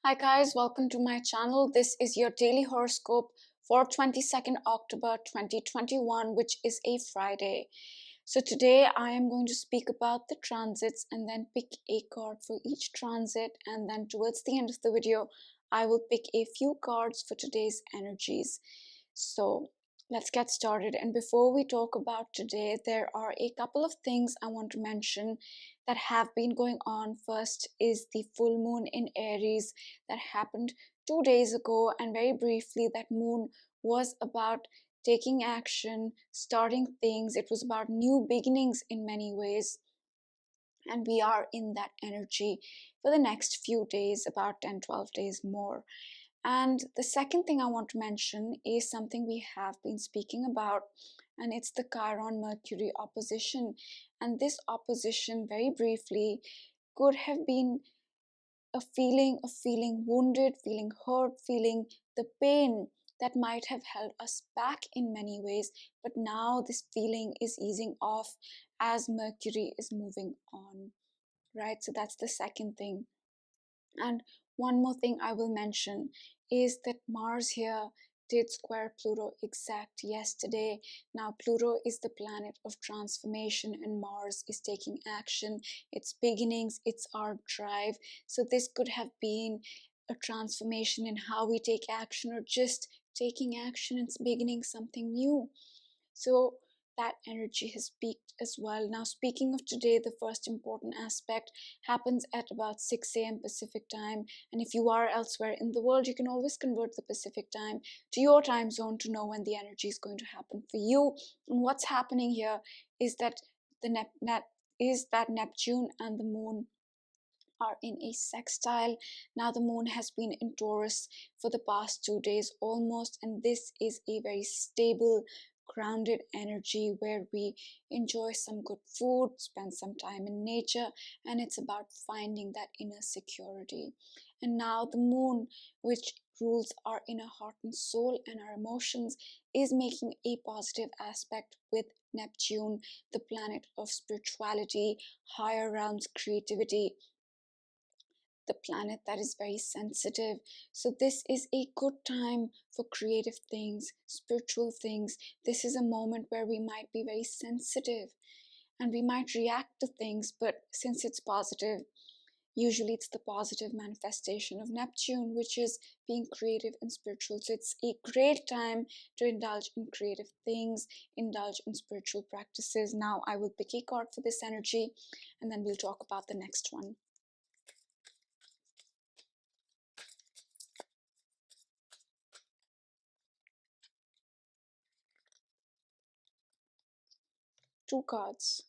Hi guys, welcome to my channel. This is your daily horoscope for 22nd October 2021, which is a Friday. So today I am going to speak about the transits and then pick a card for each transit, and then towards the end of the video I will pick a few cards for today's energies. So let's get started. And before we talk about today, there are a couple of things I want to mention that have been going on. First is the full moon in Aries that happened 2 days ago, and very briefly, that moon was about taking action, starting things. It was about new beginnings in many ways, and we are in that energy for the next few days, about 10-12 days more. And the second thing I want to mention is something we have been speaking about, and it's the Chiron Mercury opposition. And this opposition, very briefly, could have been a feeling of feeling wounded, feeling hurt, feeling the pain that might have held us back in many ways. But now this feeling is easing off as Mercury is moving on, right? So that's the second thing. And one more thing I will mention is that Mars here did square Pluto exact yesterday. Now, Pluto is the planet of transformation, and Mars is taking action. It's beginnings, it's our drive. So, this could have been a transformation in how we take action, or just taking action and beginning something new. So, that energy has peaked as well. Now, speaking of today, the first important aspect happens at about 6 a.m. Pacific time. And if you are elsewhere in the world, you can always convert the Pacific time to your time zone to know when the energy is going to happen for you. And what's happening here is that Neptune and the moon are in a sextile. Now the moon has been in Taurus for the past 2 days almost, and this is a very stable, grounded energy where we enjoy some good food, spend some time in nature, and it's about finding that inner security. And now the moon, which rules our inner heart and soul and our emotions, is making a positive aspect with Neptune, the planet of spirituality, higher realms, creativity, the planet that is very sensitive. So, this is a good time for creative things, spiritual things. This is a moment where we might be very sensitive and we might react to things, but since it's positive, usually it's the positive manifestation of Neptune, which is being creative and spiritual. So, it's a great time to indulge in creative things, indulge in spiritual practices. Now, I will pick a card for this energy and then we'll talk about the next one. Two cards,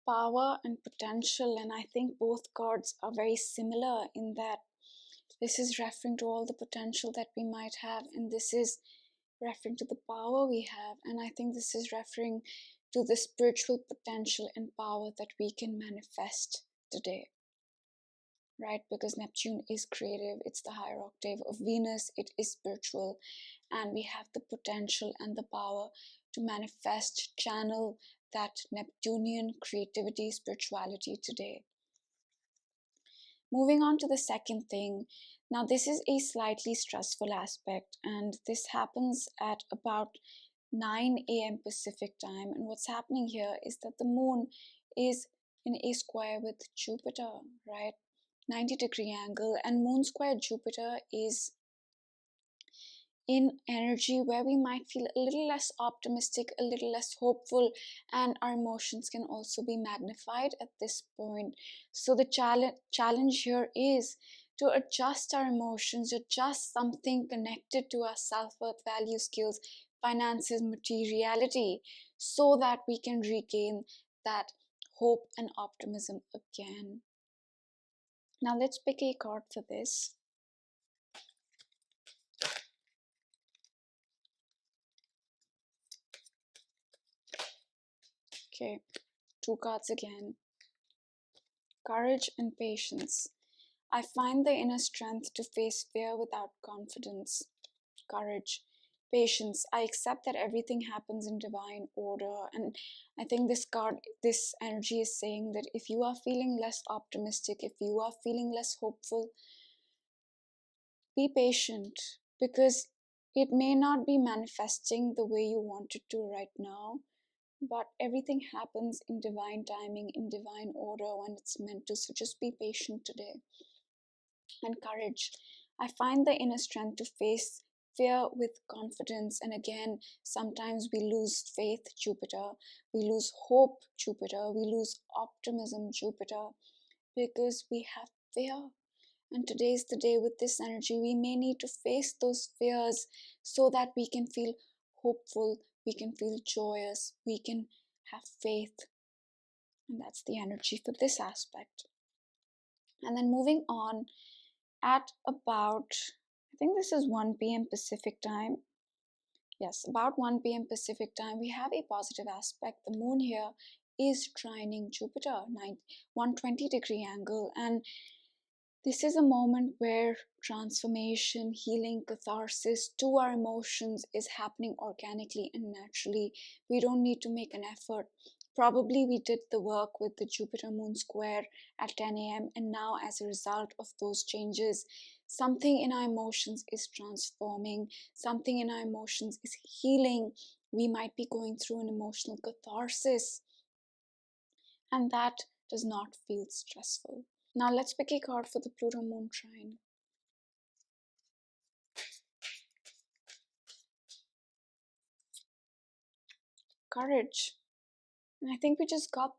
power and potential, and I think both cards are very similar in that this is referring to all the potential that we might have, and this is referring to the power we have, and I think this is referring to the spiritual potential and power that we can manifest today, right? Because Neptune is creative, it's the higher octave of Venus, it is spiritual, and we have the potential and the power to manifest, channel that Neptunian creativity, spirituality today. Moving on to the second thing. Now, this is a slightly stressful aspect, and this happens at about 9 a.m. Pacific time. And what's happening here is that the moon is in a square with Jupiter, right? 90-degree angle, and moon square Jupiter is in energy where we might feel a little less optimistic, a little less hopeful, and our emotions can also be magnified at this point. So the challenge here is to adjust our emotions, adjust something connected to our self-worth, value, skills, finances, materiality, so that we can regain that hope and optimism again. Now let's pick a card for this. Okay, two cards again. Courage and patience. I find the inner strength to face fear without confidence. Courage. patience. I accept that everything happens in divine order. And I think this card, this energy is saying that if you are feeling less optimistic, if you are feeling less hopeful, be patient, because it may not be manifesting the way you want it to right now, but everything happens in divine timing, in divine order when it's meant to. So just be patient today. And courage. I find the inner strength to face fear with confidence. And again, sometimes we lose faith, Jupiter. We lose hope, Jupiter. We lose optimism, Jupiter, because we have fear. And today's the day with this energy. We may need to face those fears so that we can feel hopeful, we can feel joyous, we can have faith. And that's the energy for this aspect. And then moving on, at about, I think this is 1 p.m. Pacific time. Yes, about 1 p.m. Pacific time, we have a positive aspect. The moon here is trining Jupiter, 120-degree angle. And this is a moment where transformation, healing, catharsis to our emotions is happening organically and naturally. We don't need to make an effort. Probably we did the work with the Jupiter Moon square at 10 a.m. and now as a result of those changes, something in our emotions is transforming, something in our emotions is healing. We might be going through an emotional catharsis, and that does not feel stressful. Now let's pick a card for the Pluto Moon Trine. Courage. And I think we just got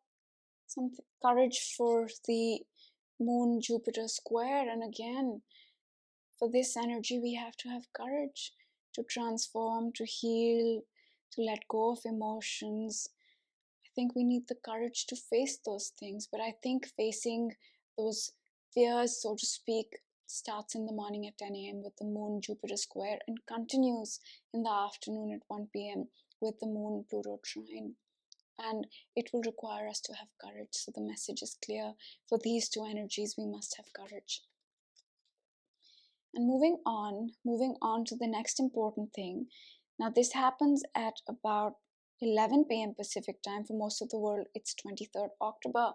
some courage for the Moon Jupiter square. And again, for this energy, we have to have courage to transform, to heal, to let go of emotions. I think we need the courage to face those things. But I think facing those fears, so to speak, starts in the morning at 10 a.m. with the Moon Jupiter square and continues in the afternoon at 1 p.m. with the Moon Pluto Trine. And it will require us to have courage. So the message is clear. For these two energies, we must have courage. And moving on to the next important thing. Now this happens at about 11 p.m. Pacific time. For most of the world, it's 23rd October.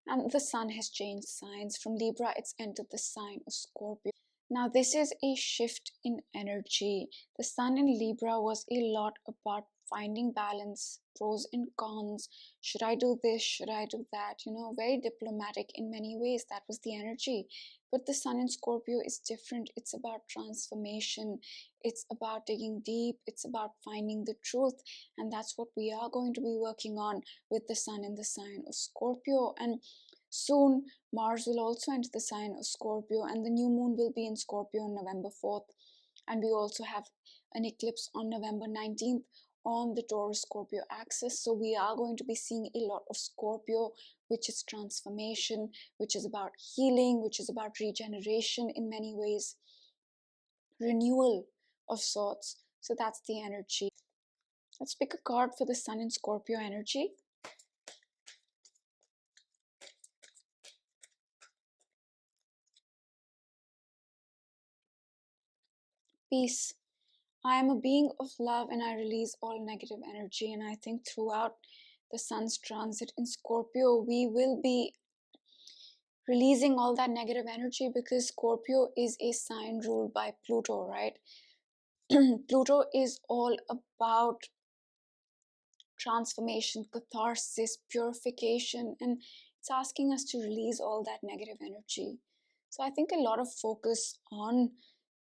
And the sun has changed signs. From Libra, it's entered the sign of Scorpio. Now this is a shift in energy. The sun in Libra was a lot about finding balance, pros and cons. Should I do this? Should I do that? You know, very diplomatic in many ways. That was the energy. But the sun in Scorpio is different. It's about transformation. It's about digging deep. It's about finding the truth. And that's what we are going to be working on with the sun in the sign of Scorpio. And soon, Mars will also enter the sign of Scorpio, and the new moon will be in Scorpio on November 4th. And we also have an eclipse on November 19th on the Taurus Scorpio axis. So we are going to be seeing a lot of Scorpio, which is transformation, which is about healing, which is about regeneration in many ways, renewal of sorts. So that's the energy. Let's pick a card for the sun in Scorpio energy. Peace. I am a being of love and I release all negative energy. And I think throughout the sun's transit in Scorpio, we will be releasing all that negative energy, because Scorpio is a sign ruled by Pluto, right? Pluto is all about transformation, catharsis, purification, and it's asking us to release all that negative energy. So I think a lot of focus on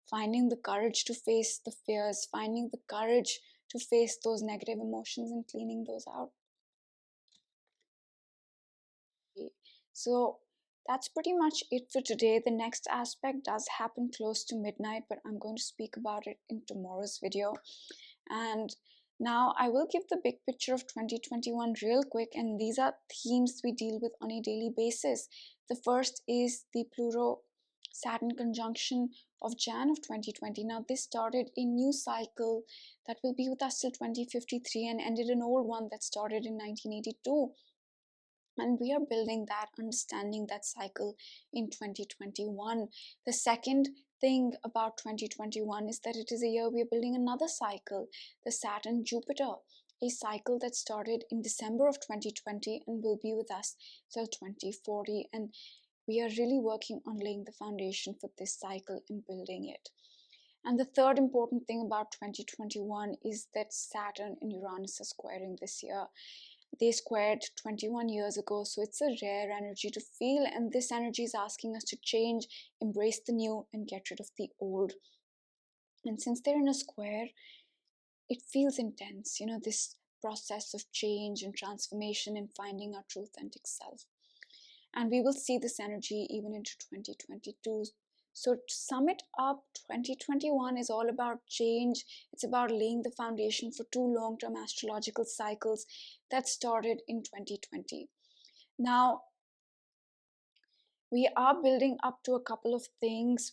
finding the courage to face the fears, finding the courage to face those negative emotions and cleaning those out. So that's pretty much it for today. The next aspect does happen close to midnight, but I'm going to speak about it in tomorrow's video. And now I will give the big picture of 2021 real quick, and these are themes we deal with on a daily basis. The first is the Pluto Saturn conjunction of Jan of 2020. Now this started a new cycle that will be with us till 2053 and ended an old one that started in 1982. And we are building that, understanding that cycle in 2021. The second thing about 2021 is that it is a year we are building another cycle, the Saturn Jupiter, a cycle that started in December of 2020 and will be with us till 2040. And we are really working on laying the foundation for this cycle and building it. And the third important thing about 2021 is that Saturn and Uranus are squaring this year. They squared 21 years ago, so it's a rare energy to feel, and this energy is asking us to change, embrace the new, and get rid of the old. And since they're in a square, it feels intense, this process of change and transformation and finding our true authentic self. And we will see this energy even into 2022. So to sum it up, 2021 is all about change. It's about laying the foundation for two long-term astrological cycles that started in 2020. Now, we are building up to a couple of things.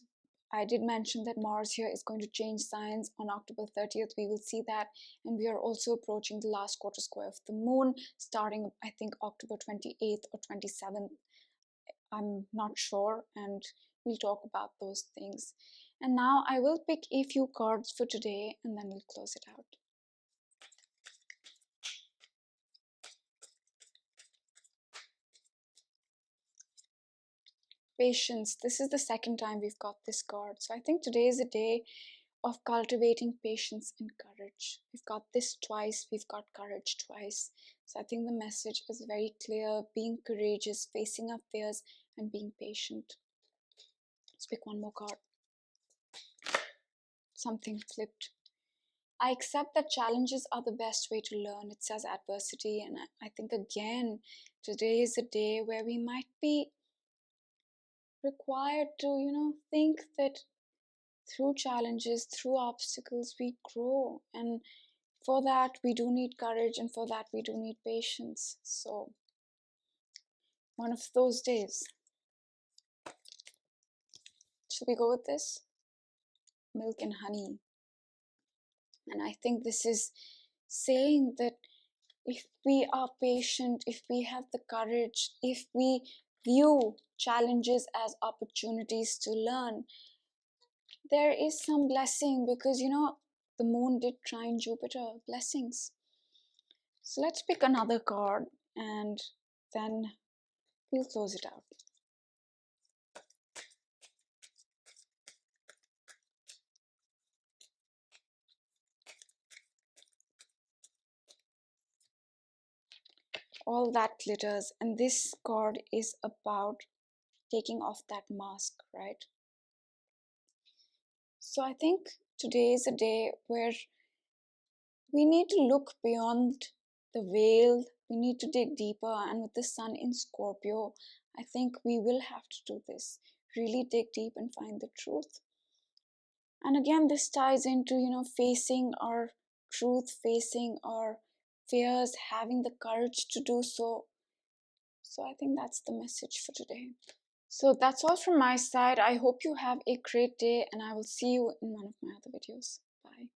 I did mention that Mars here is going to change signs on October 30th. We will see that. And we are also approaching the last quarter square of the moon, starting, I think, October 28th or 27th. I'm not sure, and we'll talk about those things. And now I will pick a few cards for today, and then we'll close it out. Patience. This is the second time we've got this card. So I think today is a day of cultivating patience and courage. We've got this twice, we've got courage twice. So I think the message is very clear: being courageous, facing our fears, and being patient. Let's pick one more card. Something flipped. I accept that challenges are the best way to learn. It says adversity, and I think again, today is a day where we might be required to, think that through challenges, through obstacles, we grow. And for that, we do need courage, and for that, we do need patience. So, one of those days. Should we go with this? Milk and honey. And I think this is saying that if we are patient, if we have the courage, if we view challenges as opportunities to learn, there is some blessing, because the moon did trine Jupiter. Blessings. So let's pick another card and then we'll close it out. All that glitters, and this card is about taking off that mask, right? So I think today is a day where we need to look beyond the veil. We need to dig deeper, and with the sun in Scorpio, I think we will have to do this. Really dig deep and find the truth. And again, this ties into, facing our truth, facing our fears, having the courage to do so. So I think that's the message for today. So that's all from my side. I hope you have a great day, and I will see you in one of my other videos. Bye.